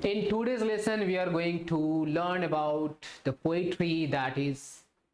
In today's lesson, we are going to learn about the poetry that is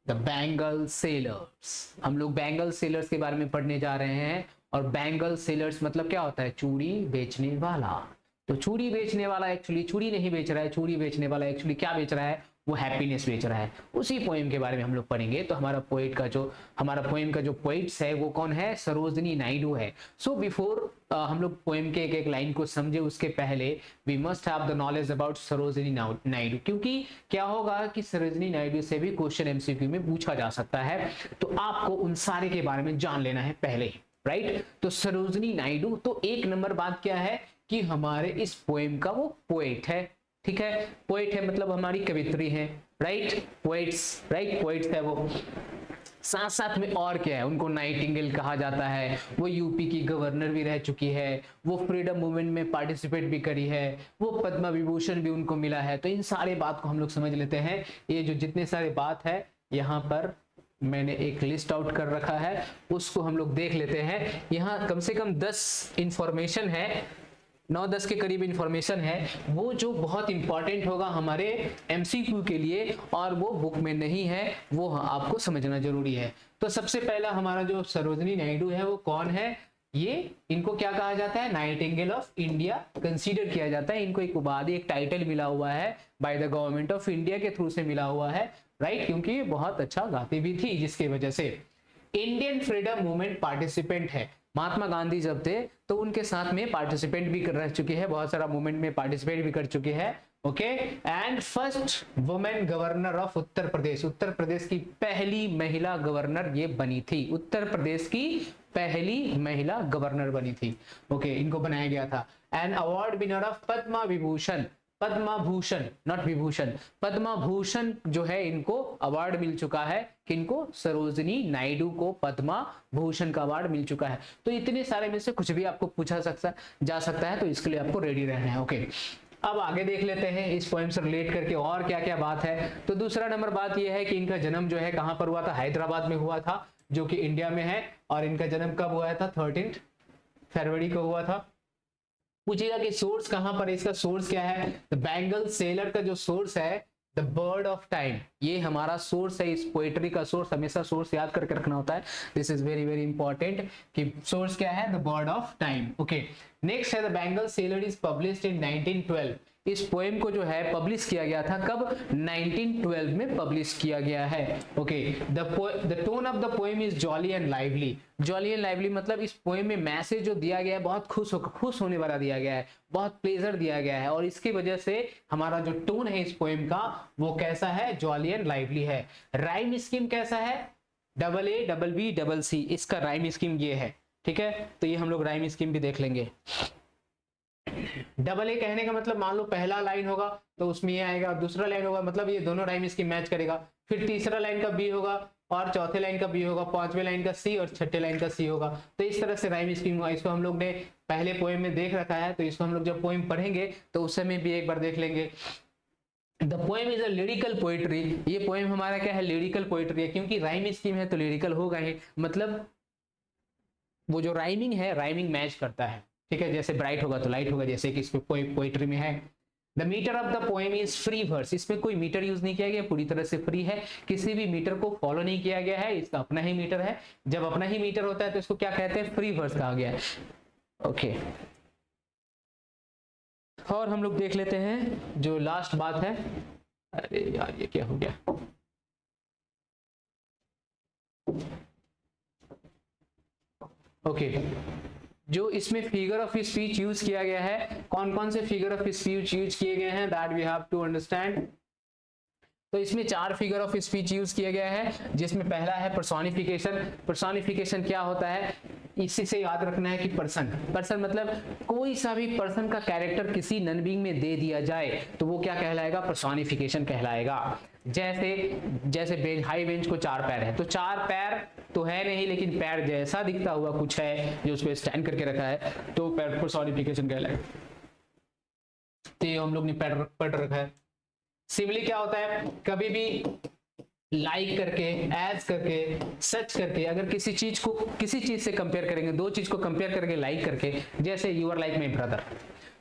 the Bengal Sailors. हम लोग Bengal Sailors के बारे में पढ़ने जा रहे हैं। और Bengal Sailors मतलब क्या होता है? चूड़ी बेचने वाला। तो चूड़ी बेचने वाला एक्चुअली चूड़ी नहीं बेच रहा है, चूड़ी बेचने वाला एक्चुअली क्या बेच रहा है? वो हैप्पीनेस बेच रहा है। उसी पोएम के बारे में हम लोग पढ़ेंगे। तो हमारा पोएम का जो पोइट्स है वो कौन है? सरोजनी नायडू है। सो बिफोर हम लोग पोएम के एक एक लाइन को समझे उसके पहले we must have the knowledge about Sarojini Naidu, क्योंकि क्या होगा कि सरोजनी नायडू से भी क्वेश्चन एमसीक्यू में पूछा जा सकता है। तो आपको उन सारे के बारे में जान लेना है पहले ही, राइट? तो सरोजनी नायडू, तो एक नंबर बात क्या है कि हमारे इस पोएम का वो पोएट है। ठीक है, पोएट है मतलब हमारी कवित्री है, राइट? Poets, right? पोएट्स है वो। साथ साथ में और क्या है? उनको नाइटिंगेल कहा जाता है। वो यूपी की गवर्नर भी रह चुकी है, वो फ्रीडम मूवमेंट में पार्टिसिपेट भी करी है, वो पद्म विभूषण भी उनको मिला है। तो इन सारे बात को हम लोग समझ लेते हैं। ये जो जितने सारे बात है यहाँ पर मैंने एक लिस्ट आउट कर रखा है, उसको हम लोग देख लेते हैं। यहाँ कम से कम 10 इंफॉर्मेशन है, 9-10 के करीब इंफॉर्मेशन है, वो जो बहुत इंपॉर्टेंट होगा हमारे एमसीक्यू के लिए, और वो बुक में नहीं है, वो आपको समझना जरूरी है। तो सबसे पहला हमारा जो सरोजनी नायडू है वो कौन है? ये इनको क्या कहा जाता है? नाइटिंगेल ऑफ इंडिया कंसीडर किया जाता है। इनको एक उपाधि, एक टाइटल मिला हुआ है by the government of India के थ्रू से मिला हुआ है, राइट? क्योंकि ये बहुत अच्छा गाती भी थी, जिसकी वजह से इंडियन फ्रीडम मूवमेंट पार्टिसिपेंट है। महात्मा गांधी जब थे तो उनके साथ में पार्टिसिपेंट भी रह चुके हैं, बहुत सारा मूवमेंट में पार्टिसिपेट भी कर चुके हैं। Okay, and first women governor of Uttar Pradesh, Uttar Pradesh की पहली महिला गवर्नर ये बनी थी। उत्तर प्रदेश की पहली महिला गवर्नर बनी थी। ओके, इनको बनाया गया था। And award winner of Padma Vibhushan, Padma Bhushan not Vibhushan, Padma Bhushan जो है इनको अवार्ड मिल चुका है। किनको? सरोजनी नायडू को पद्मा भूषण का अवार्ड मिल चुका है। तो इतने सारे में से कुछ भी आपको पूछा जा सकता है, तो इसके लिए आपको रेडी रहना है। ओके, अब आगे देख लेते हैं इस पोएम से रिलेट करके और क्या क्या बात है। तो दूसरा नंबर बात यह है कि इनका जन्म जो है कहां पर हुआ था? हैदराबाद में हुआ था, जो कि इंडिया में है। और इनका जन्म कब हुआ था? 13 फरवरी को हुआ था। पूछेगा कि सोर्स कहां पर है, इसका सोर्स क्या है? द बेंगल सेलर का जो सोर्स है द बर्ड ऑफ टाइम, ये हमारा सोर्स है। इस पोएट्री का सोर्स, हमेशा सोर्स याद करके रखना होता है। This is very very important कि सोर्स क्या है? The bird of time. Okay, next है the bangle seller is published in 1912। इस पोएम को जो है पब्लिश किया गया था कब? 1912 में पब्लिश किया गया है। Okay, the tone of the poem is jolly and lively. Jolly and lively मतलब इस पोएम में मैसेज जो दिया गया है बहुत खुश होने वाला दिया गया है, बहुत प्लेजर दिया गया है, और इसकी वजह से हमारा जो टोन है इस पोएम का वो कैसा है? जॉली एंड लाइवली है। राइम स्कीम कैसा है? AA, इसका राइम स्कीम ये है। ठीक है, तो ये हम लोग राइम स्कीम भी देख लेंगे। AA कहने का मतलब मान लो पहला लाइन होगा तो उसमें ये आएगा, दूसरा लाइन होगा मतलब ये दोनों राइम स्कीम मैच करेगा, फिर तीसरा लाइन का बी होगा और चौथे लाइन का बी होगा, पांचवें लाइन का सी और छठे लाइन का सी होगा। तो इस तरह से राइम स्कीम होगा। इसको हम लोग ने पहले पोएम में देख रखा है, तो इसको हम लोग जब पोएम पढ़ेंगे तो उस समय भी एक बार देख लेंगे। The poem is a lyrical poetry. ये पोएम हमारा क्या है? लिरिकल पोएट्री है, क्योंकि राइम स्कीम है तो लिरिकल होगा ही, मतलब वो जो राइमिंग है राइमिंग मैच करता है। ठीक है, जैसे ब्राइट होगा तो लाइट होगा, जैसे कि इसमें पोएट्री में है। The metre of the poem is free verse. इसमें कोई मीटर यूज नहीं किया गया, पूरी तरह से फ्री है, किसी भी मीटर को फॉलो नहीं किया गया है, इसका अपना ही मीटर है। जब अपना ही मीटर होता है तो इसको क्या कहते हैं? फ्री वर्स कहा गया है। ओके, और हम लोग देख लेते हैं जो लास्ट बात है। अरे यार ये क्या हो गया? ओके, जो इसमें फिगर ऑफ स्पीच यूज किया गया है, कौन कौन से फिगर ऑफ स्पीच यूज किए गए हैं, that we have to understand. तो इसमें 4 फिगर ऑफ स्पीच यूज किया गया है, जिसमें पहला है पर्सोनिफिकेशन। पर्सोनिफिकेशन क्या होता है? इसी से याद रखना है कि पर्सन मतलब कोई सा भी पर्सन का कैरेक्टर किसी नॉन बीइंग में दे दिया जाए तो वो क्या कहलाएगा? पर्सोनिफिकेशन कहलाएगा। जैसे हाई बेंच को 4 पैर है, तो 4 पैर तो है नहीं, लेकिन पैर जैसा दिखता हुआ कुछ है जो उसको स्टैंड करके रखा है, तो पैर पर्सोनिफिकेशन कहलाएगा। तो ये हम लोग ने पढ़ रखा है। सिमिली क्या होता है? कभी भी लाइक करके, एज करके, सच करके अगर किसी चीज को किसी चीज से कंपेयर करेंगे, दो चीज को कंपेयर करके लाइक करके, जैसे you are like my brother,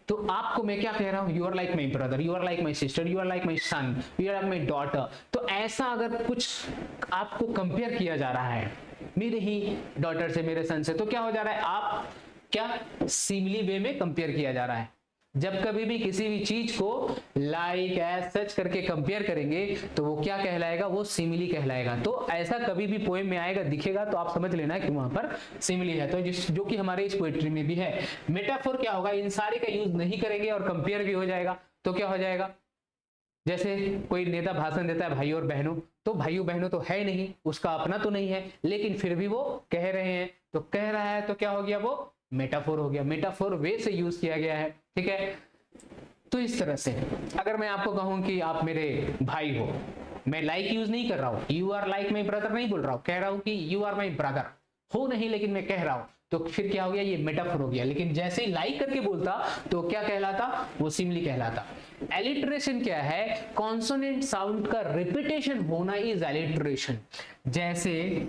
तो आपको मैं क्या कह रहा हूं, you are like my brother, you are like my sister, you are like my son, you are like my daughter. तो ऐसा अगर कुछ आपको कंपेयर किया जा रहा है मेरे ही डॉटर से, मेरे सन से, तो क्या हो जा रहा है, आप क्या सिमिली वे में कंपेयर किया जा रहा है। जब कभी भी किसी भी चीज को लाइक एज सच करके कंपेयर करेंगे तो वो क्या कहलाएगा, वो सिमिली कहलाएगा। तो ऐसा कभी भी पोएम में आएगा, दिखेगा, तो आप समझ लेना कि वहां पर सिमिली है, तो जो कि हमारे इस पोएट्री में भी है। मेटाफोर क्या होगा, इन सारे का यूज नहीं करेंगे और कंपेयर भी हो जाएगा, तो क्या हो जाएगा, जैसे कोई नेता भाषण देता है भाइयों और बहनों, तो भाइयों बहनों तो है नहीं, उसका अपना तो नहीं है, लेकिन फिर भी वो कह रहे हैं, तो कह रहा है तो क्या हो गया, वो मेटाफोर हो गया, मेटाफोर वे से यूज किया गया है, ठीक है। तो इस तरह से अगर मैं आपको कहूं कि आप मेरे भाई हो, मैं लाइक यूज नहीं कर रहा हूं, you are like my brother नहीं बोल रहा हूं, कह रहा हूं कि यू आर माई ब्रदर, हो नहीं लेकिन मैं कह रहा हूं, तो फिर क्या हो गया, ये मेटाफोर हो गया। लेकिन जैसे ही लाइक करके बोलता तो क्या कहलाता, वो सिमिली कहलाता। एलिटरेशन क्या है, कॉन्सोनेंट साउंड का रिपीटेशन होना इज एलिटरेशन। जैसे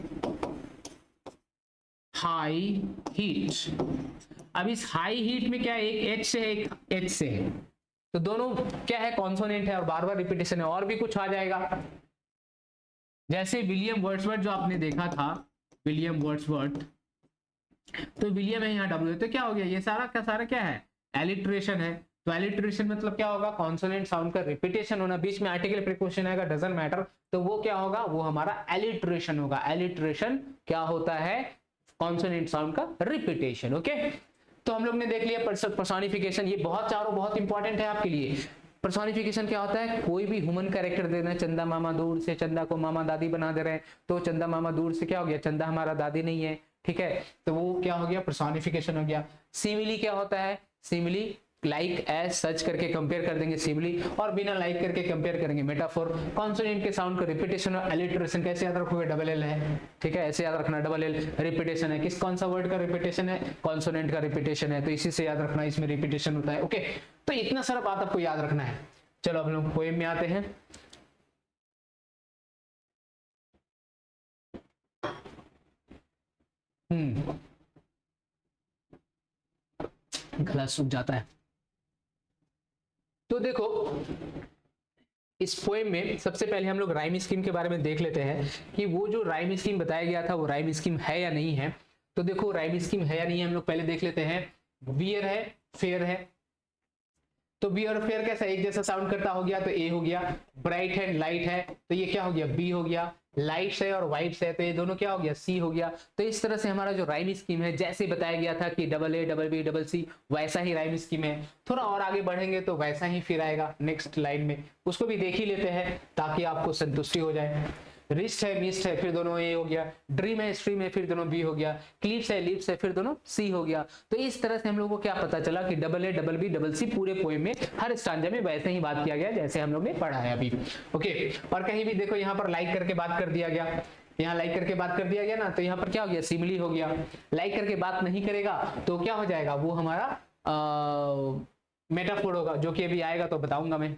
हाई हीट, अब इस हाई हीट में क्या है, एक एच से है एक एच से है, तो दोनों क्या है, कॉन्सोनेंट है और बार बार रिपीटेशन है। और भी कुछ आ जाएगा, जैसे विलियम वर्ड्सवर्थ जो आपने देखा था, विलियम वर्ड्सवर्थ, तो विलियम है यहाँ डब्ल्यू, तो क्या हो गया, ये सारा का सारा क्या है, एलिट्रेशन है। तो एलिट्रेशन मतलब क्या होगा, कॉन्सोनेंट साउंड का रिपीटेशन होना, बीच में आर्टिकल प्रीपोजिशन आएगा, डजंट मैटर, तो वो क्या होगा, वो हमारा एलिट्रेशन होगा। एलिट्रेशन क्या होता है, कॉन्सोनेंट साउंड का रिपीटेशन। ओके, तो हम लोग ने देख लिया पर्सोनिफिकेशन, ये बहुत चारों बहुत इंपॉर्टेंट है आपके लिए। पर्सोनिफिकेशन क्या होता है, कोई भी ह्यूमन कैरेक्टर देना, चंदा मामा दूर से चंदा को मामा दादी बना दे रहे हैं, तो चंदा मामा दूर से क्या हो गया, चंदा हमारा दादी नहीं है, ठीक है, तो वो क्या हो गया, पर्सोनिफिकेशन हो गया। सिमिली क्या होता है, सिमिली लाइक एज सच करके कंपेयर कर देंगे सिमिली, और बिना लाइक करके कंपेयर करेंगे मेटाफोर। कॉन्सोनेंट के साउंड का रिपीटेशन और एलिट्रेशन कैसे याद रखोगे, डबल एल है, ठीक है, ऐसे याद रखना, डबल एल रिपीटेशन है, किस कौन सा वर्ड का रिपीटेशन है, कॉन्सोनेंट का रिपीटेशन है, तो इसी से याद रखना, इसमें रिपीटेशन होता है। ओके, तो इतना सारा बात आपको याद रखना है। चलो अब लोग पोएम में आते हैं। गला सूख जाता है। तो देखो इस पोएम में सबसे पहले हम लोग राइम स्कीम के बारे में देख लेते हैं कि वो जो राइम स्कीम बताया गया था वो राइम स्कीम है या नहीं है। तो देखो राइम स्कीम है या नहीं है हम लोग पहले देख लेते हैं। वियर है, फेयर है, तो बी और फेयर कैसा एक जैसा साउंड करता हो गया, तो ए हो गया। ब्राइट है, लाइट है, तो ये क्या हो गया, बी हो गया। लाइट्स है और वाइट्स है, तो ये दोनों क्या हो गया, सी हो गया। तो इस तरह से हमारा जो राइम स्कीम है जैसे बताया गया था कि double A double B double C, वैसा ही राइम स्कीम है। थोड़ा और आगे बढ़ेंगे तो वैसा ही फिर आएगा नेक्स्ट लाइन में, उसको भी देख ही लेते हैं ताकि आपको संतुष्टि हो जाए। रिस्ट है, मिस्ट है, फिर दोनों ए हो गया। ड्रीम है, स्ट्रीम है, फिर दोनों बी हो गया। क्लिप्स है, लिप्स है, फिर दोनों सी हो गया। तो इस तरह से हम लोग को क्या पता चला कि double A double B double C पूरे पोएम में हर स्टांजा में वैसे ही बात किया गया जैसे हम लोग ने पढ़ा है अभी। ओके, और कहीं भी देखो यहाँ पर लाइक करके बात कर दिया गया, यहाँ लाइक करके बात कर दिया गया ना, तो यहाँ पर क्या हो गया, सिमिली हो गया। लाइक करके बात नहीं करेगा तो क्या हो जाएगा, वो हमारा मेटाफोर होगा, जो कि अभी आएगा तो बताऊंगा मैं।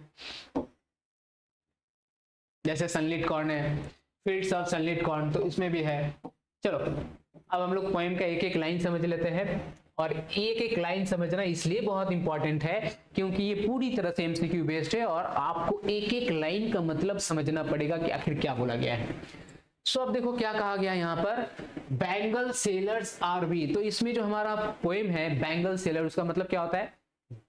जैसे सनलिट कॉर्न है, फील्ड्स ऑफ सनलिट कॉर्न, तो इसमें भी है। चलो अब हम लोग पोएम का एक एक लाइन समझ लेते हैं। और एक एक लाइन समझना इसलिए बहुत इंपॉर्टेंट है क्योंकि ये पूरी तरह से एमसीक्यू बेस्ड है और आपको एक एक लाइन का मतलब समझना पड़ेगा कि आखिर क्या बोला गया है। सो अब देखो क्या कहा गया यहाँ पर, बैंगल सेलर्स आर वी। तो इसमें जो हमारा पोएम है बैंगल सेलर, उसका मतलब क्या होता है,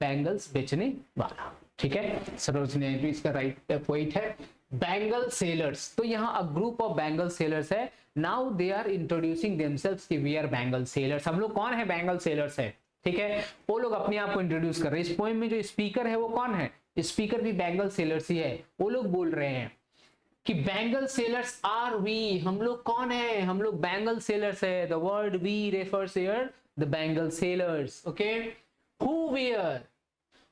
बैंगल्स बेचने वाला। ठीक है, सरोजनी भी इसका राइट पोइट है। बैंगल सेलर्स, तो यहाँ a group of bangle sellers है। Now they are introducing themselves कि वी आर बैंगल सेलर्स। हम लोग कौन है, बैंगल सेलर्स है। ठीक है, वो लोग अपने आप को इंट्रोड्यूस कर रहे हैं। इस पोएम में जो स्पीकर है वो कौन है, स्पीकर भी बैंगल सेलर्स ही है। वो लोग बोल रहे हैं कि बैंगल सेलर्स आर वी, हम लोग कौन है, हम लोग बैंगल सेलर्स है। The word we refers here the bangle sellers. Okay, who wear,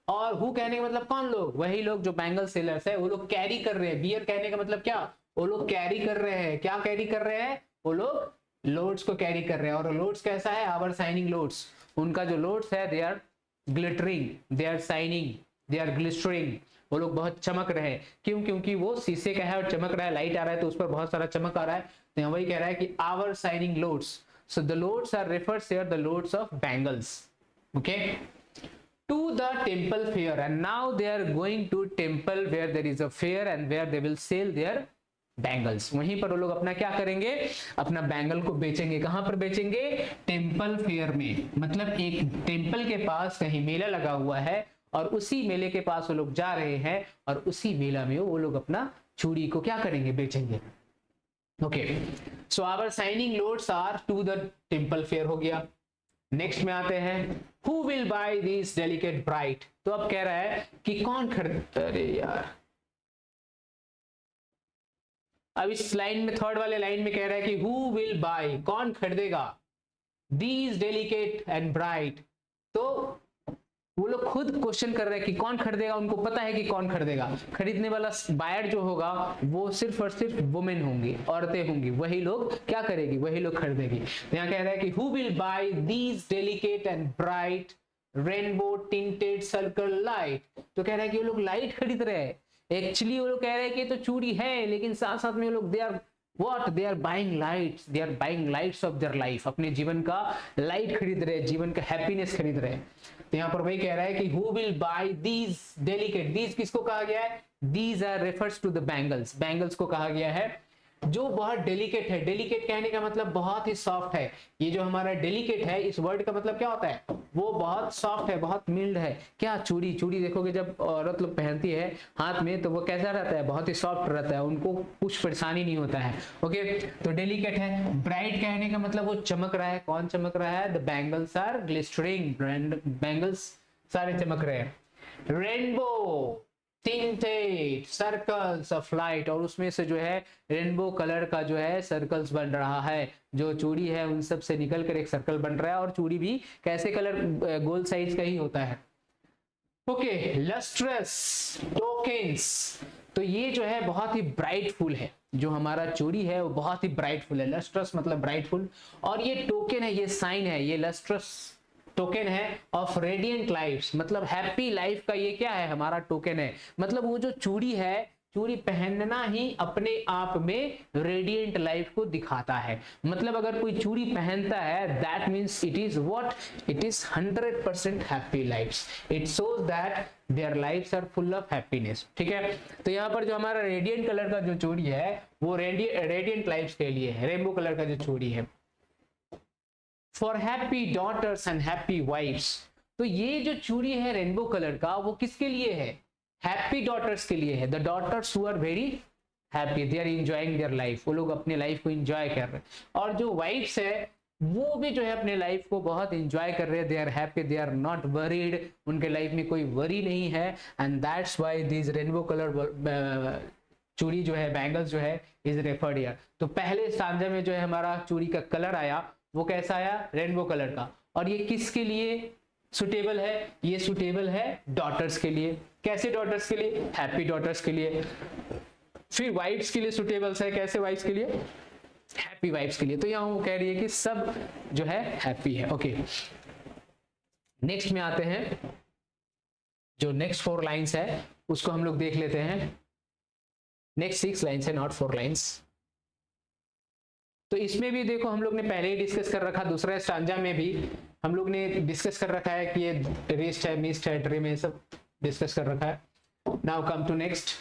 और हु कहने का मतलब कौन लोग, वही लोग जो बैंगल सेलर्स है। वो लोग कैरी कर रहे हैं, बियर कहने का मतलब क्या, वो लोग कैरी कर रहे हैं। क्या कैरी कर रहे हैं, वो लोग लोड्स को कैरी कर रहे हैं। और लोड्स कैसा है, आवर शाइनिंग लोड्स। उनका जो लोड्स है they are glittering, they are shining, they are glistering. वो लोग बहुत चमक रहे हैं। क्यों, क्योंकि वो शीशे का है और चमक रहा है, लाइट आ रहा है तो उस पर बहुत सारा चमक आ रहा है। तो यहाँ वही कह रहा है कि our shining loads. So the loads are refers here the loads of bangles. Okay, to the temple fair, and now they are going to temple where there is a fair and where they will sell their bangles. वहीं पर वो लोग अपना क्या करेंगे, अपना bangle को बेचेंगे। कहां पर बेचेंगे, टेम्पल फेयर में। मतलब एक टेम्पल के पास कहीं मेला लगा हुआ है और उसी मेले के पास वो लोग जा रहे हैं और उसी मेला में वो लोग अपना चूड़ी को क्या करेंगे, बेचेंगे। Okay, so our shining loads are to the temple fair हो गया। नेक्स्ट में आते हैं, who will buy this delicate bright. तो अब कह रहा है कि कौन खरीद, अरे यार अब इस लाइन में, थर्ड वाले लाइन में कह रहा है कि हु विल बाय, कौन खरीदेगा, दीज डेलिकेट एंड ब्राइट। तो वो लोग खुद क्वेश्चन कर रहे हैं कि कौन खरीदेगा। उनको पता है कि कौन खरीदेगा। खरीदने वाला बायर जो होगा वो सिर्फ और सिर्फ वुमेन होंगी, औरतें होंगी, वही लोग क्या करेगी, वही लोग खरीदेगी। तो यहाँ कह रहा है कि who will buy these delicate and bright rainbow tinted circle light. तो कह रहा है कि वो लोग लाइट खरीद रहे हैं। एक्चुअली वो लोग कह रहे हैं कि तो चूड़ी है, लेकिन साथ साथ में वो लोग they are buying lights, they are buying lights of their life. अपने जीवन का लाइट खरीद रहे हैं, जीवन का हैप्पीनेस खरीद रहे हैं। तो यहाँ पर वही कह रहा है कि who will buy these delicate. These किसको कहा गया है, these are refers to the bangles. Bangles को कहा गया है जो बहुत डेलिकेट है। डेलिकेट कहने का मतलब बहुत ही सॉफ्ट है। ये जो हमारा डेलिकेट है, इस वर्ड का मतलब क्या होता है, वो बहुत सॉफ्ट है, बहुत मिल्ड है। क्या, चूड़ी। चूड़ी देखोगे जब औरत लोग पहनती है हाथ में, तो वो कैसा रहता है, बहुत ही सॉफ्ट रहता है, उनको कुछ परेशानी नहीं होता है। ओके, तो डेलिकेट है। ब्राइट कहने का मतलब वो चमक रहा है। कौन चमक रहा है, the bangles are glistering, bangles सारे चमक रहे हैं। Rainbow tinted circles of light, और उसमें से जो है रेनबो कलर का जो है सर्कल्स बन रहा है। जो चूड़ी है उन सब से निकल कर एक सर्कल बन रहा है, और चूड़ी भी कैसे कलर, गोल साइज का ही होता है। Okay, lustrous tokens. तो ये जो है बहुत ही ब्राइटफुल है। जो हमारा चूड़ी है वो बहुत ही ब्राइटफुल है। लस्ट्रस मतलब ब्राइटफुल, और ये टोकन है, ये साइन है, ये लस्ट्रस टोकन है ऑफ रेडिएंट लाइफ, मतलब हैप्पी लाइफ का ये क्या है, हमारा टोकन है। मतलब वो जो चूड़ी है, चूड़ी पहनना ही अपने आप में रेडिएंट लाइफ को दिखाता है। मतलब अगर कोई चूड़ी पहनता है, that means it is what, it is 100% happy life. It shows that their lifes are full of happiness. ठीक है, तो यहाँ पर जो हमारा रेडिएंट कलर का जो चूड़ी है वो रेडिएंट लाइफ के लिए है। रेनबो कलर का जो चूड़ी है, for happy daughters and happy wifes. तो ये जो चूड़ी है रेनबो कलर का, वो किसके लिए है, हैप्पी डॉटर्स के लिए है। The daughters who are very happy, they are enjoying their life, वो लोग अपने लाइफ को एंजॉय कर रहे हैं। और जो वाइफ्स है वो भी जो है अपने लाइफ को बहुत एंजॉय कर रहे हैं। They are happy, they are not worried, उनके लाइफ में कोई वरी नहीं है। And that's why this rainbow colour चूड़ी जो है, बैंगल्स जो है, इज रेफर्ड हियर। तो पहले स्टांजा में जो है हमारा चूड़ी का कलर आया, वो कैसा आया, रेनबो कलर का। और ये किसके लिए सुटेबल है, ये सुटेबल है डॉटर्स के लिए। कैसे डॉटर्स के लिए, हैप्पी डॉटर्स के लिए। फिर वाइफ्स के लिए सुटेबल है, कैसे वाइफ्स के लिए, हैप्पी वाइफ्स के लिए। तो यहां वो कह रही है कि सब जो है हैप्पी है। ओके, नेक्स्ट में आते हैं, जो नेक्स्ट 4 लाइंस है उसको हम लोग देख लेते हैं। नेक्स्ट 6 लाइंस है, नॉट 4 लाइंस। तो इसमें भी देखो हम लोग ने पहले ही डिस्कस कर रखा, दूसरे स्टांजा में भी हम लोग ने डिस्कस कर रखा है कि ये रिस्ट है, मिस्ट है, ट्रिम है, सब डिस्कस कर रखा है। Now come to next,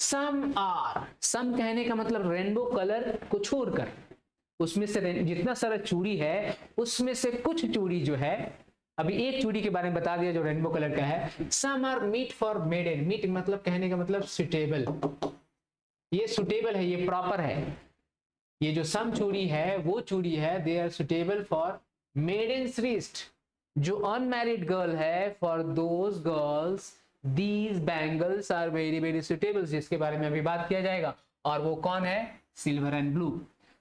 some are. Some कहने का मतलब रेनबो कलर को छोड़कर, उसमें से जितना सारा चूड़ी है उसमें से कुछ चूड़ी जो है, अभी एक चूड़ी के बारे में बता दिया जो रेनबो कलर का है। Some are meet for maiden. Meet मतलब कहने का मतलब सुटेबल, ये सुटेबल है, ये प्रॉपर है। ये जो सम चूड़ी है वो चूड़ी है, they are suitable for maiden's wrist, जो अनमैरिड गर्ल है, for those girls these bangles are very very suitable, जिसके बारे में अभी बात किया जाएगा। और वो कौन है, सिल्वर एंड ब्लू।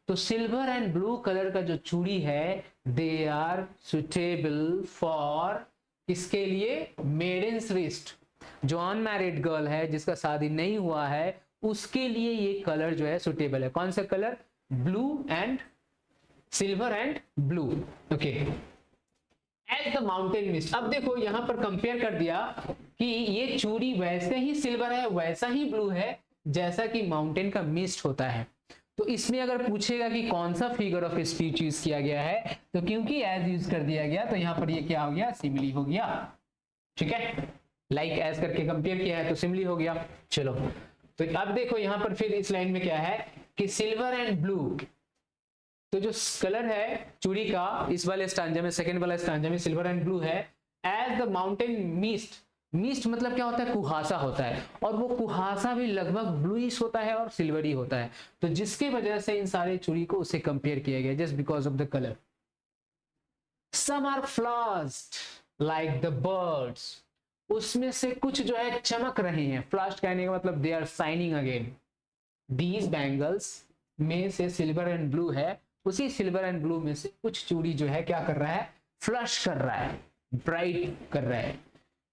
तो सिल्वर एंड ब्लू कलर का जो चूड़ी है, दे आर सुटेबल फॉर किसके लिए, मेडन्स रिस्ट, जो अनमैरिड गर्ल है, जिसका शादी नहीं हुआ है, उसके लिए ये कलर जो है सुटेबल है। कौन सा colour, blue and silver and blue. Okay, as the mountain mist. अब देखो यहां पर कंपेयर कर दिया कि ये चूड़ी वैसे ही सिल्वर है, वैसा ही ब्लू है, जैसा कि माउंटेन का मिस्ट होता है। तो इसमें अगर पूछेगा कि कौन सा फिगर ऑफ स्पीच यूज किया गया है, तो क्योंकि एज यूज कर दिया गया, तो यहां पर ये क्या हो गया, सिमिली हो गया। ठीक है, लाइक एज करके कंपेयर किया है तो सिमिली हो गया। चलो तो अब देखो यहां पर फिर इस लाइन में क्या है कि सिल्वर एंड ब्लू, तो जो कलर है चूड़ी का इस वाले स्टांजा में, सेकंड वाला स्टांजा में सिल्वर एंड ब्लू है। As the mountain mist, mist मतलब क्या होता है, कुहासा होता है, और वो कुहासा भी लगभग ब्लूइश होता है और सिल्वरी होता है, तो जिसकी वजह से इन सारे चूड़ी को उससे कंपेयर किया गया, just because of the colour. Some are flushed like the birds, उसमें से कुछ जो है चमक रहे हैं, फ्लास्ड कहने का मतलब they are shining again. These bangles में से सिल्वर एंड ब्लू है, उसी सिल्वर एंड ब्लू में से कुछ चूड़ी जो है क्या कर रहा है, फ्लश कर रहा है, ब्राइट कर रहा है,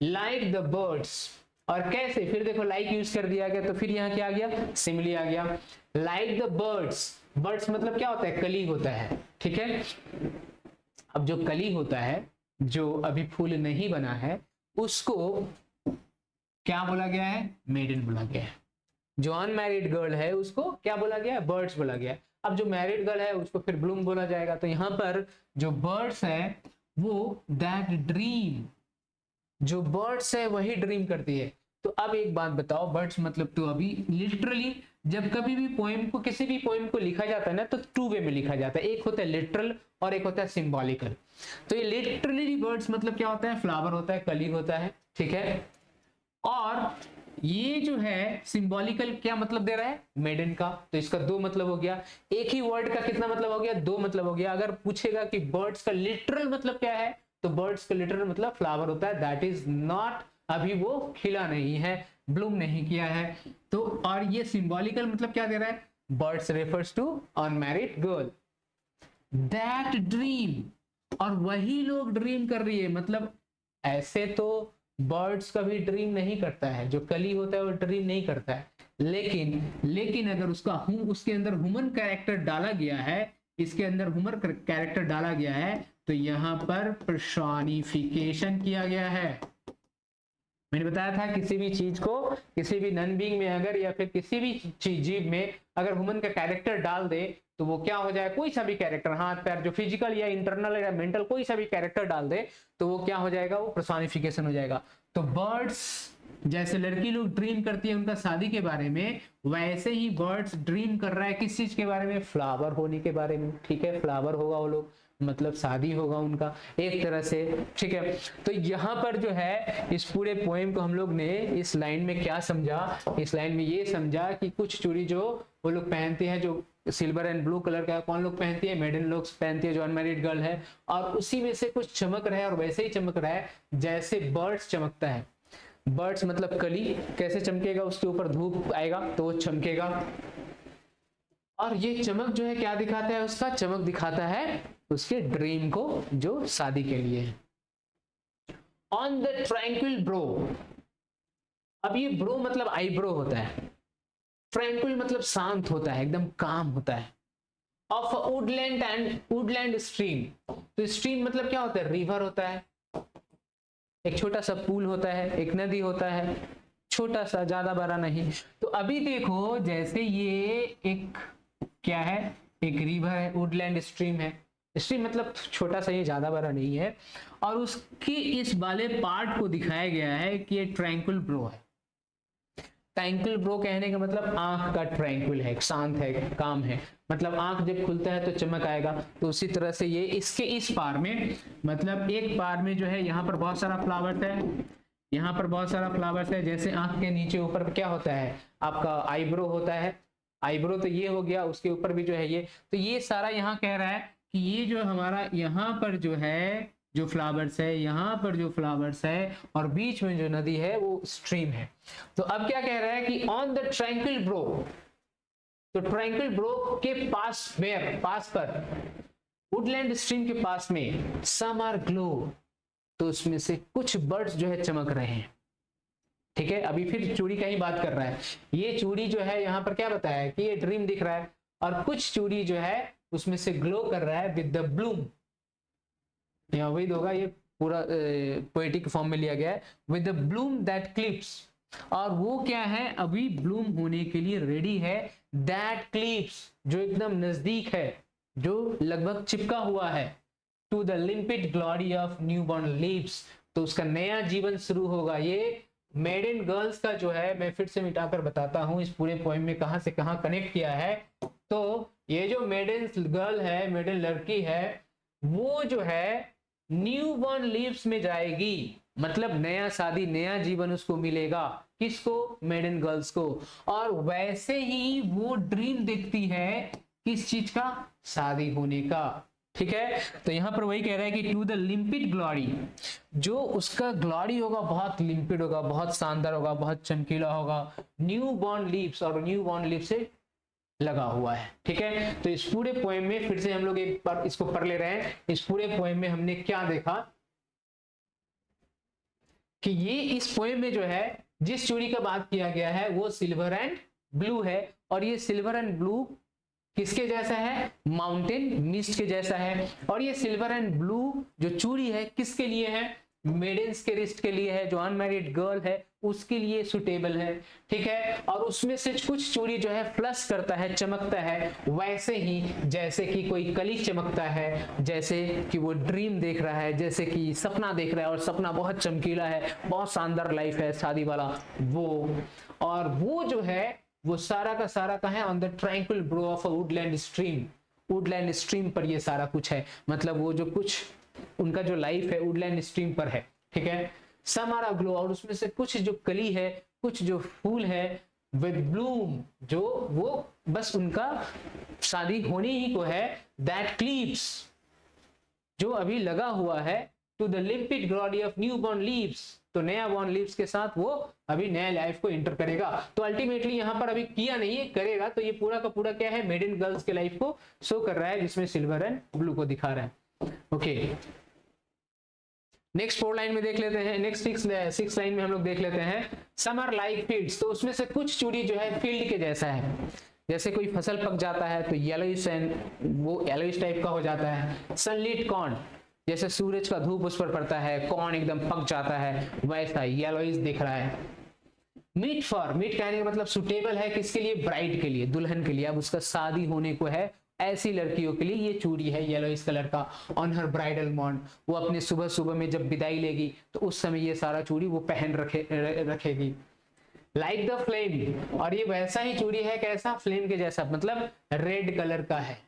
लाइक द बर्ड्स। और कैसे, फिर देखो लाइक यूज कर दिया गया तो फिर यहाँ क्या आ गया, सिमिली आ गया। लाइक द बर्ड्स, बर्ड्स मतलब क्या होता है, कली होता है, ठीक है। अब जो कली होता है, जो अभी फूल नहीं बना है, उसको क्या बोला गया है, मेडन बोला गया है। जो अनमैरिड गर्ल है उसको क्या बोला गया है, बर्ड्स बोला गया है। अब जो मैरिड गर्ल है उसको फिर ब्लूम बोला जाएगा। तो यहाँ पर जो बर्ड्स है वो दैट ड्रीम, जो बर्ड्स है वही ड्रीम करती है। तो अब एक बात बताओ, बर्ड्स मतलब तो अभी लिटरली जब कभी भी पोएम को, किसी भी पोएम को लिखा जाता है ना, तो टू वे में लिखा जाता है, एक होता है लिटरल और एक होता है सिंबॉलिकल। तो ये लिटरली बर्ड्स मतलब क्या होता है, फ्लावर होता है, कली होता है, ठीक है। और ये जो है सिंबॉलिकल क्या मतलब दे रहा है, मेडन का, तो इसका दो मतलब हो गया। एक ही वर्ड का कितना मतलब हो गया, दो मतलब हो गया। अगर पूछेगा कि बर्ड्स का लिटरल मतलब क्या है, तो बर्ड्स का लिटरल मतलब फ्लावर होता है, दैट इज नॉट, अभी वो खिला नहीं है, ब्लूम नहीं किया है। तो और ये सिंबॉलिकल मतलब क्या दे रहा है, birds refers to unmarried girl that dream, और वही लोग ड्रीम कर रही है। मतलब ऐसे तो बर्ड्स कभी ड्रीम नहीं करता है, जो कली होता है वो ड्रीम नहीं करता है, लेकिन अगर उसके अंदर ह्यूमन कैरेक्टर डाला गया है, इसके अंदर ह्यूमन कैरेक्टर डाला गया है, तो यहाँ पर पर्सोनिफिकेशन किया गया है। मैंने बताया था किसी भी चीज को, किसी भी नॉन बीइंग में अगर, या फिर किसी भी जीव में अगर ह्यूमन का कैरेक्टर डाल दे तो वो क्या हो जाए, कोई सा भी कैरेक्टर, हाथ पैर, जो फिजिकल या इंटरनल या मेंटल कोई सा भी कैरेक्टर डाल दे तो वो क्या हो जाएगा, वो पर्सोनिफिकेशन हो जाएगा। तो बर्ड्स, जैसे लड़की लोग ड्रीम करती है उनका शादी के बारे में, वैसे ही बर्ड्स ड्रीम कर रहा है किस चीज के बारे में, फ्लावर होने के बारे में, ठीक है। फ्लावर होगा वो लोग, मतलब शादी होगा उनका एक तरह से, ठीक है। तो यहाँ पर जो है इस पूरे पोएम को हम लोग ने इस लाइन में क्या समझा, इस लाइन में ये समझा कि कुछ चूड़ी जो वो लोग पहनते हैं, जो सिल्वर एंड ब्लू कलर का, कौन लोग पहनती है, मेडन लोग पहनती है, जो अनमैरिड गर्ल है, और उसी में से कुछ चमक रहा है, और वैसे ही चमक रहा है जैसे बर्ड्स चमकता है। बर्ड्स मतलब कली, कैसे चमकेगा, उसके ऊपर धूप आएगा तो वो चमकेगा। और ये चमक जो है क्या दिखाता है, उसका चमक दिखाता है उसके ड्रीम को, जो शादी के लिए है। ऑन द ट्रैंक्विल ब्रो, अब ये ब्रो मतलब आईब्रो होता है, ट्रैंक्विल मतलब शांत होता है, एकदम काम होता है। Of Woodland and Woodland stream, तो स्ट्रीम मतलब क्या होता है, रिवर होता है, एक छोटा सा पूल होता है, एक नदी होता है, छोटा सा, ज्यादा बड़ा नहीं। तो अभी देखो जैसे ये एक क्या है, एक रिवर है, वुडलैंड स्ट्रीम है, स्ट्रीम मतलब छोटा सा, ये ज्यादा बड़ा नहीं है, और उसकी इस वाले पार्ट को दिखाया गया है कि ये ट्रैंक्विल ब्रो है। ट्रैंक्विल ब्रो कहने का मतलब आंख का ट्रैंक्विल है, शांत है, काम है, मतलब आंख जब खुलता है तो चमक आएगा। तो उसी तरह से ये इसके इस पार में, मतलब एक पार में जो है यहाँ पर बहुत सारा फ्लावर्स है, यहाँ पर बहुत सारा फ्लावर्स है, जैसे आंख के नीचे ऊपर क्या होता है आपका आईब्रो होता है, आईब्रो तो ये हो गया, उसके ऊपर भी जो है ये, तो ये सारा यहाँ कह रहा है कि ये जो हमारा यहाँ पर जो है, जो फ्लावर्स है, यहाँ पर जो फ्लावर्स है, और बीच में जो नदी है वो स्ट्रीम है। तो अब क्या कह रहा है कि ऑन द ट्रैंक्विल ब्रो, तो ट्रैंक्विल ब्रो के पास, वेयर, पास पर, वुडलैंड स्ट्रीम के पास में, सम आर ग्लो, तो उसमें से कुछ बर्ड्स जो है चमक रहे हैं, ठीक है। अभी फिर चूड़ी का ही बात कर रहा है, ये चूड़ी जो है यहाँ पर क्या बताया है कि ये ड्रीम दिख रहा है, और कुछ चूड़ी जो है उसमें से ग्लो कर रहा है विद द ब्लूम, यहाँ वही होगा, ये पूरा पोएटिक फॉर्म में लिया गया है, with the Bloom that clips, और वो क्या है, अभी ब्लूम होने के लिए रेडी है, दैट क्लिप्स, जो एकदम नजदीक है, जो लगभग चिपका हुआ है, to the limpid glory of newborn leaves, तो उसका नया जीवन शुरू होगा। ये मेडन गर्ल्स का जो है, मैं फिर से मिटाकर बताता हूं इस पूरे पोएम में कहां से कहां कनेक्ट किया है। तो ये जो मेडन गर्ल है, मेडन लड़की है, वो जो है न्यू बॉर्न लीव्स में जाएगी, मतलब नया शादी, नया जीवन उसको मिलेगा। किसको? मेडन गर्ल्स को। और वैसे ही वो ड्रीम देखती है किस चीज का? शादी होने का। ठीक है, तो यहां पर वही कह रहा है कि टू द लिम्पिड ग्लोरी, जो उसका ग्लोरी होगा बहुत लिम्पिड होगा, बहुत शानदार होगा, बहुत चमकीला होगा। न्यू बॉर्न लीव्स, और न्यू बॉर्न लीव्स से लगा हुआ है। ठीक है, तो इस पूरे पोएम में फिर से हम लोग एक बार इसको पढ़ ले रहे हैं। इस पूरे पोएम में हमने क्या देखा कि ये इस पोएम में जो है जिस चूड़ी का बात किया गया है वो सिल्वर एंड ब्लू है, और ये सिल्वर एंड ब्लू किसके जैसा है? माउंटेन मिस्ट के जैसा है। और ये सिल्वर एंड ब्लू जो चूड़ी है किसके लिए है? मेडेंस के रिस्ट के लिए है, जो अनमैरिड गर्ल है उसके लिए सुटेबल है। ठीक है, और उसमें से कुछ चूड़ी जो है फ्लश करता है, चमकता है, वैसे ही जैसे कि कोई कली चमकता है, जैसे कि वो ड्रीम देख रहा है, जैसे कि सपना देख रहा है, और सपना बहुत चमकीला है, बहुत शानदार लाइफ है शादी वाला वो। और वो जो है वो सारा का सारा कहाँ है? On the tranquil bro of a Woodland stream. Woodland stream पर ये सारा कुछ है, मतलब वो जो कुछ उनका जो लाइफ है वुडलैंड स्ट्रीम पर है। ठीक है, सम आर ग्लो, और उसमें से कुछ जो कली है, कुछ जो फूल है विद ब्लूम, जो वो बस उनका शादी होने ही को है। दैट क्लीव्स, जो अभी लगा हुआ है, to the limpid glory of new born leaves, तो नया बॉर्न लीव्स के साथ वो अभी नया लाइफ को एंटर करेगा। तो अल्टीमेटली यहाँ पर अभी किया नहीं है, करेगा। तो ये पूरा का पूरा क्या है? मेडन गर्ल्स के लाइफ को शो कर रहा है, जिसमें सिल्वर एंड ब्लू को दिखा रहा है। ओके, नेक्स्ट 4 लाइन में देख लेते हैं। नेक्स्ट 6 लाइन में हम लोग देख लेते हैं समर लाइक फील्ड्स। तो उसमें से कुछ चूड़ी जो है फील्ड के जैसा है, जैसे कोई फसल पक जाता है तो येलोइश एंड वो येलोइश टाइप का हो जाता है। सनलिट कॉर्न, जैसे सूरज का धूप उस पर पड़ता है, कॉर्न एकदम पक जाता है, वैसा येलोइश दिख रहा है। मीट फॉर, मीट कहने का मतलब सुटेबल है किसके लिए? ब्राइड के लिए, दुल्हन के लिए। अब उसका शादी होने को है, ऐसी लड़कियों के लिए ये चूड़ी है येलोइश कलर का। ऑन हर ब्राइडल मॉर्न, वो अपने सुबह सुबह में जब विदाई लेगी तो उस समय ये सारा चूड़ी वो पहन रखेगी। लाइक द फ्लेम, और ये वैसा ही चूड़ी है, कैसा? फ्लेम के जैसा, मतलब रेड कलर का है।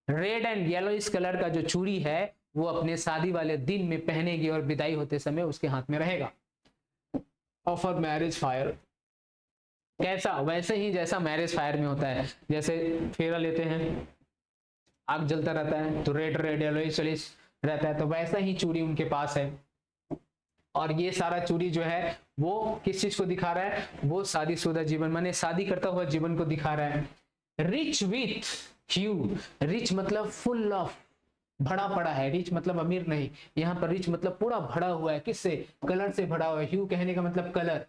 रेड एंड येलोइश कलर का जो चूड़ी है वो अपने शादी वाले दिन में पहनेगी और विदाई होते समय उसके हाथ में रहेगा। ऑफर मैरिज फायर, कैसा? वैसे ही जैसा मैरिज फायर में होता है, जैसे फेरा लेते हैं, आग जलता रहता है तो रेड रेड येलोइश रहता है, तो वैसा ही चूड़ी उनके पास है। और ये सारा चूड़ी जो है वो किस चीज को दिखा रहा है? वो शादीशुदा जीवन, माने शादी करता हुआ जीवन को दिखा रहा है। रिच विथ ह्यू, रिच मतलब फुल ऑफ, भरा पड़ा है। रिच मतलब अमीर नहीं, यहाँ पर रिच मतलब पूरा भरा हुआ है। किससे? कलर से भरा हुआ है। ह्यू कहने का मतलब colour.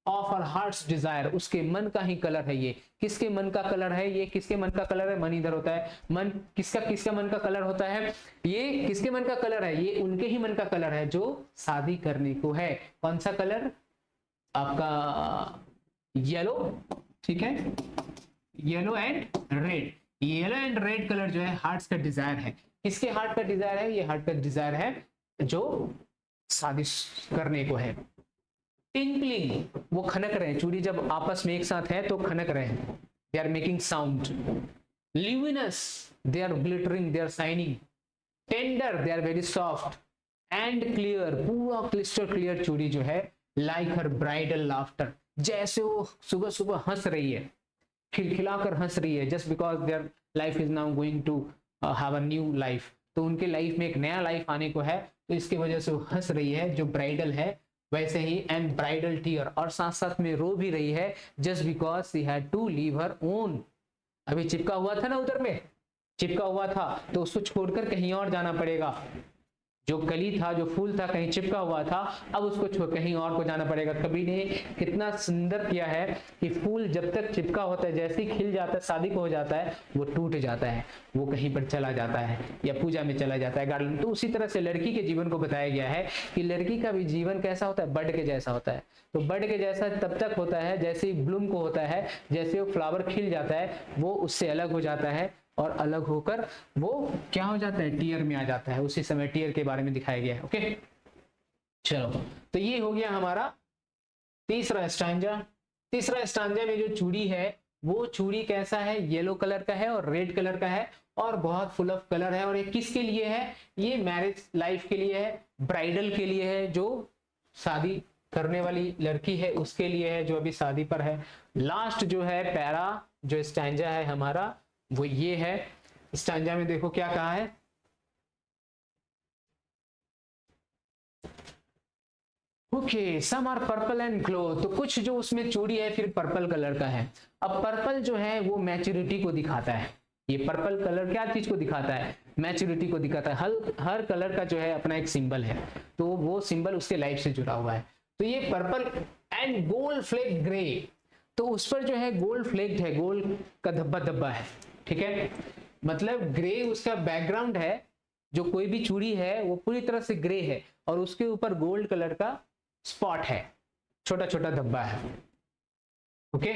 Of our heart's desire, उसके मन का ही कलर है ये। किसके मन का कलर है ये? किसके मन का कलर है? मन इधर होता है, मन किसका मन का कलर होता है? ये किसके मन का कलर है? ये उनके ही मन का कलर है जो शादी करने को है। कौन सा कलर? आपका येलो। ठीक है, yellow and red. Yellow and red colour जो है हार्ट्स का डिजायर है। किसके हार्ट का डिजायर है? ये हार्ट का डिजायर है जो शादी करने को है। टिंकलिंग, वो खनक रहे हैं, चूड़ी जब आपस में एक साथ है तो खनक रहे हैं, they are making sound. Luminous, they are glittering, they are shining. Tender, they are very soft. And clear, पूरा क्लिस्टर क्लियर चूड़ी जो है, लाइक हर ब्राइडल लाफ्टर, जैसे वो सुबह सुबह हंस रही है, खिलखिलाकर हंस रही है, just because their life is now going to have a new life. तो उनके लाइफ में एक नया लाइफ आने को है, तो इसकी वजह से वो हंस रही है, जो ब्राइडल है वैसे ही। एंड ब्राइडल टीयर, और साथ साथ में रो भी रही है, just because she had to leave her own. अभी चिपका हुआ था ना, उधर में चिपका हुआ था, तो उसको छोड़कर कहीं और जाना पड़ेगा। जो कली था, जो फूल था, कहीं चिपका हुआ था, अब उसको कहीं और को जाना पड़ेगा। कवि ने कितना सुंदर किया है कि फूल जब तक चिपका होता है, जैसे ही खिल जाता है, शादी को हो जाता है, वो टूट जाता है, वो कहीं पर चला जाता है या पूजा में चला जाता है, गार्डन। तो उसी तरह से लड़की के जीवन को बताया गया है कि लड़की का भी जीवन कैसा होता है? बर्ड के जैसा होता है। तो बर्ड के जैसा तब तक होता है जैसे ही ब्लूम को होता है, जैसे वो फ्लावर खिल जाता है, वो उससे अलग हो जाता है, और अलग होकर वो क्या हो जाता है? टीयर में आ जाता है। उसी समय टीयर के बारे में दिखाया गया है। ओके, चलो, तो ये हो गया हमारा तीसरा स्टैंजा। तीसरा स्टैंजा में जो चूड़ी है वो चूड़ी कैसा है, येलो कलर का है और रेड कलर का है और बहुत फुल ऑफ कलर है। और ये किसके लिए है, ये मैरिज लाइफ के लिए है, ब्राइडल के लिए है, जो शादी करने वाली लड़की है उसके लिए है, जो अभी शादी पर है। लास्ट जो है पैरा जो स्टैंजा है हमारा वो ये है। स्टैंजा में देखो क्या कहा है, okay some are purple and glow, तो कुछ जो उसमें चूड़ी है फिर पर्पल कलर का है। अब पर्पल जो है वो मैच्योरिटी को दिखाता है। ये पर्पल कलर क्या चीज को दिखाता है, मैच्योरिटी को दिखाता है। हर कलर का जो है अपना एक सिंबल है, तो वो सिंबल उसके लाइफ से जुड़ा हुआ है। तो ये purple and gold fleck grey, तो उस पर जो है गोल्ड फ्लेक्ड है, गोल्ड का धब्बा धब्बा है, ठीक है। मतलब ग्रे उसका बैकग्राउंड है, जो कोई भी चूड़ी है वो पूरी तरह से ग्रे है और उसके ऊपर गोल्ड कलर का स्पॉट है, छोटा छोटा धब्बा है, ओके।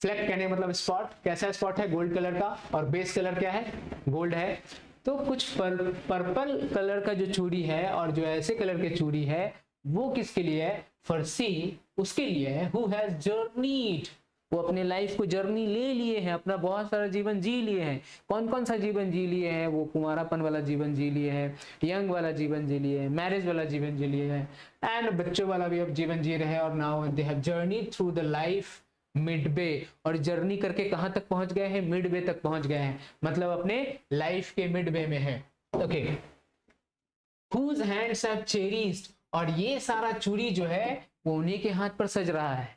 फ्लेक कहने मतलब स्पॉट, कैसा स्पॉट है, गोल्ड कलर का, और बेस कलर क्या है, गोल्ड है। तो कुछ पर्पल कलर का जो चूड़ी है और जो ऐसे कलर के चूड़ी है वो किसके लिए है, फॉर सी उसके लिए है हु हैज जर्नीड, वो अपने लाइफ को जर्नी ले लिए हैं, अपना बहुत सारा जीवन जी लिए हैं। कौन कौन सा जीवन जी लिए हैं, वो कुमारापन वाला जीवन जी लिए हैं, यंग वाला जीवन जी लिए हैं, मैरिज वाला जीवन जी लिए हैं, एंड बच्चों वाला भी अब जीवन जी रहे हैं। और now they have journey through the life Midway, और जर्नी करके कहां तक पहुंच गए हैं, मिडवे तक पहुंच गए हैं, मतलब अपने लाइफ के मिडवे में है, okay. Whose hands have cherished, और ये सारा चूड़ी जो है वो उन्हीं के हाथ पर सज रहा है।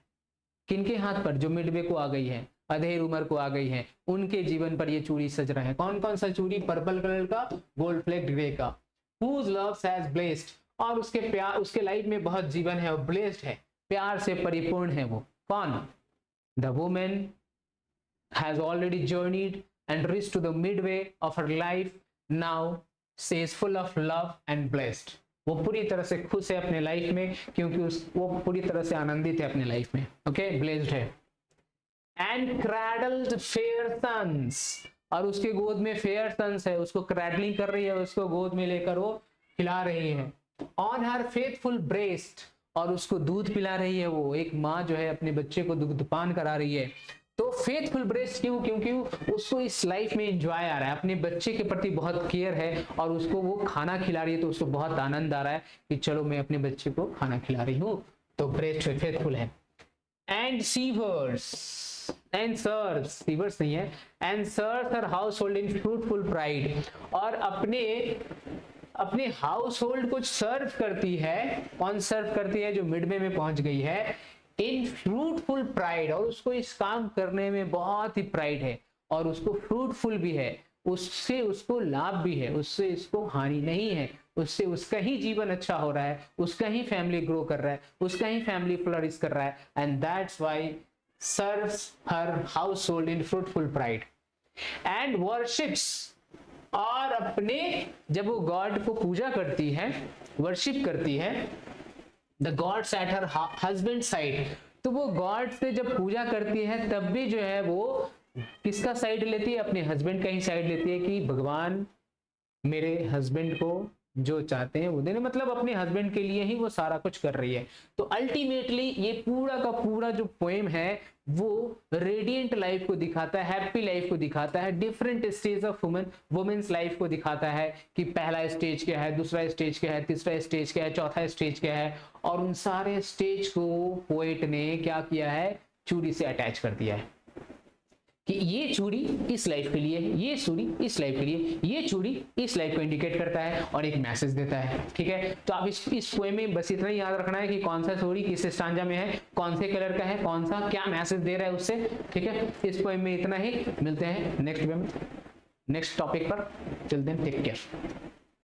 किनके हाथ पर, जो मिडवे को आ गई है, अधेड़ उम्र को आ गई है, उनके जीवन पर ये चूड़ी सज रहे हैं। कौन कौन सा चूड़ी, पर्पल कलर का, गोल्ड फ्लेक्ड ग्रे का। Whose loves has blessed, और उसके प्यार, उसके लाइफ में बहुत जीवन है और ब्लेस्ड है, प्यार से परिपूर्ण है वो। कौन, the women has already journeyed and reached to the midway of her life, now she is full of love and blessed, वो पूरी तरह से खुश है अपने लाइफ में, क्योंकि वो पूरी तरह से आनंदित है अपने लाइफ में, ओके, ब्लेस्ड है। एंड क्रैडल्ड फेयर सन्स, और उसके गोद में फेयर सन्स है, उसको क्रैडलिंग कर रही है, उसको गोद में लेकर वो खिला रही है। ऑन हर फेथफुल ब्रेस्ट, और उसको दूध पिला रही है, वो एक माँ जो है अपने बच्चे को दुग्धपान करा रही है। तो फेथफुल ब्रेस्ट क्यों, क्योंकि उसको इस लाइफ में एंजॉय आ रहा है, अपने बच्चे के प्रति बहुत केयर है और उसको वो खाना खिला रही है, तो उसको बहुत आनंद आ रहा है कि चलो मैं अपने बच्चे को खाना खिला रही हूँ, तो ब्रेस्ट फेथफुल है। And sewers and serves, sewers नहीं है, and serves her house hold in fruitful pride, और अपने हाउस होल्ड को सर्व करती है। कौन सर्व करती है, जो मिडवे में पहुंच गई है, इन फ्रूटफुल प्राइड, और उसको इस काम करने में बहुत ही प्राइड है और उसको फ्रूटफुल भी है, उससे उसको लाभ भी है, उससे इसको हानि नहीं है, उससे उसका ही जीवन अच्छा हो रहा है, उसका ही फैमिली ग्रो कर रहा है, उसका ही फैमिली फ्लरिश कर रहा है। And that's why serves her house hold in fruitful pride and worships, और अपने जब वो गॉड को पूजा करती है, वर्शिप करती है, the gods at her husband side, तो वो गॉड से जब पूजा करती है तब भी जो है वो किसका साइड लेती है, अपने हस्बैंड का ही साइड लेती है, कि भगवान मेरे हस्बैंड को जो चाहते हैं वो देने, मतलब अपने हस्बैंड के लिए ही वो सारा कुछ कर रही है। तो अल्टीमेटली ये पूरा का पूरा जो पोएम है वो रेडिएंट लाइफ को दिखाता है, हैप्पी लाइफ को दिखाता है, different stage of women's life को दिखाता है कि पहला स्टेज क्या है, दूसरा स्टेज क्या है, तीसरा स्टेज क्या है, चौथा स्टेज क्या है, और उन सारे स्टेज को पोएट ने क्या किया है, चूड़ी से अटैच कर दिया है कि ये चूड़ी इस लाइफ के लिए, ये चूड़ी इस लाइफ के लिए, ये चूड़ी इस लाइफ को इंडिकेट करता है और एक मैसेज देता है, ठीक है। तो आप इस पोएम में बस इतना ही याद रखना है कि कौन सा चूड़ी किस स्टांजा में है, कौन से कलर का है, कौन सा क्या मैसेज दे रहा है उससे, ठीक है। इस पोएम में इतना ही, मिलते हैं नेक्स्ट टॉपिक पर, चलते हैं, टेक केयर।